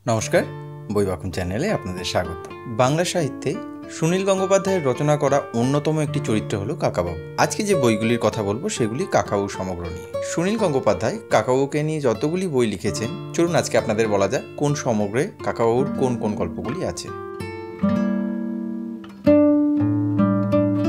নমস্কার, বইবাকুন চ্যানেলে আপনাদের স্বাগত। বাংলা সাহিত্যে সুনীল গঙ্গোপাধ্যায়ের রচনা করা অন্যতম একটি চরিত্র হলো কাকাবাবু। আজকে যে বইগুলির কথা বলবো সেগুলি কাকাবাবু সমগ্র নিয়ে। সুনীল গঙ্গোপাধ্যায় কাকাবাবুকে নিয়ে যতগুলি বই লিখেছেন, চলুন আজকে আপনাদের বলা যাক কোন সমগ্রে কাকাবাবুর কোন কোন গল্পগুলি আছে।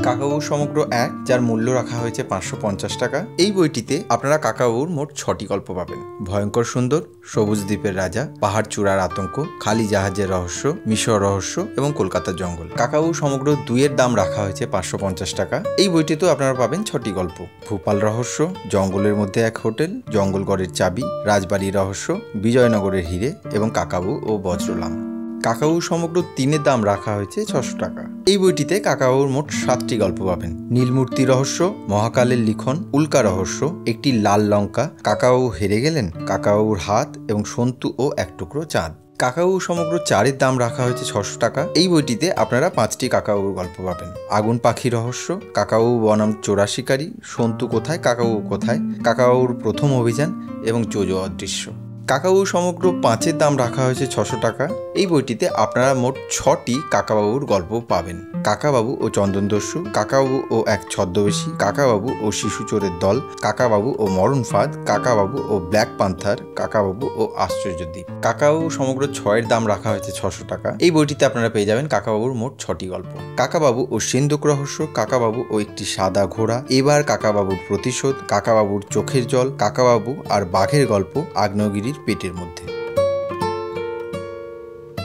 কাকাবাবু সমগ্র 1, যার মূল্য রাখা হয়েছে 550 টাকা। এই বইটিতে আপনারা কাকাবাবুর মোট 6টি গল্প পাবেন। ভয়ঙ্কর সুন্দর, সবুজ দ্বীপের রাজা, পাহাড় চূড়ার আতঙ্ক, খালি জাহাজের রহস্য, মিশর রহস্য এবং কলকাতার জঙ্গল। কাকাবাবু সমগ্র 2 এর দাম রাখা হয়েছে 550 টাকা। এই বইটিতেও আপনারা পাবেন 6টি গল্প। ভূপাল রহস্য, জঙ্গলের মধ্যে এক হোটেল, জঙ্গলগড়ের চাবি, রাজবাড়ির রহস্য, বিজয়নগরের হিরে এবং কাকাবাবু ও বজ্রলাম। কাকাবাবু সমগ্র 3 এর দাম রাখা হয়েছে 600 টাকা। এই বইটিতে কাকাবাবুর মোট 7টি গল্প পাবেন। নীলমূর্তি রহস্য, মহাকালের লিখন, উল্কা রহস্য, একটি লাল লঙ্কা, কাকাবাবু হেরে গেলেন, কাকাবাবুর হাত এবং সন্তু ও এক টুকরো চাঁদ। কাকাবাবু সমগ্র 4 এর দাম রাখা হয়েছে 600 টাকা। এই বইটিতে আপনারা 5টি কাকাবাবুর গল্প পাবেন। আগুন পাখি রহস্য, কাকাবাবু বনাম চোরা শিকারী, সন্তু কোথায়, কাকাবাবু কোথায়, কাকাবাবুর প্রথম অভিযান এবং জোজো অদৃশ্য। কাকাবাবু সমগ্র 5 এর দাম রাখা হয়েছে 600 টাকা। এই বইটিতে আপনারা মোট 6টি কাকাবাবুর গল্প পাবেন। কাকাবাবু ও চন্দনদস্যু, কাকাবাবু ও এক ছদ্মবেশী, কাকাবাবু ও শিশু চোরের দল, কাকাবাবু ও মরণ ফাঁদ, কাকাবাবু ও ব্ল্যাক পান্থার, কাকাবাবু ও আশ্চর্যদ্বীপ। কাকাবাবু সমগ্র 6 এর দাম রাখা হয়েছে 600 টাকা। এই বইটিতে আপনারা পেয়ে যাবেন কাকাবাবুর মোট 6টি গল্প। কাকাবাবু ও সিন্ধুক রহস্য, কাকাবাবু ও একটি সাদা ঘোড়া, এবার কাকাবাবুর প্রতিশোধ, কাকাবাবুর চোখের জল, কাকাবাবু আর বাঘের গল্প, আগ্নেয়গিরির পেটের মধ্যে।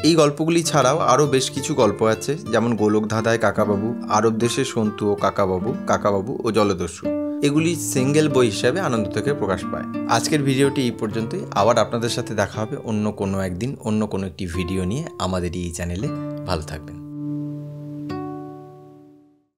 এই গল্পগুলি ছাড়াও আরও বেশ কিছু গল্প আছে, যেমন গোলকধাঁধায় কাকাবাবু, আরব দেশে সন্তু ও কাকাবাবু, কাকাবাবু ও জলদস্যু। এগুলি সিঙ্গেল বই হিসাবে আনন্দ থেকে প্রকাশ পায়। আজকের ভিডিওটি এই পর্যন্তই। আবার আপনাদের সাথে দেখা হবে অন্য কোনো একদিন অন্য কোনো একটি ভিডিও নিয়ে আমাদের এই চ্যানেলে। ভালো থাকবেন।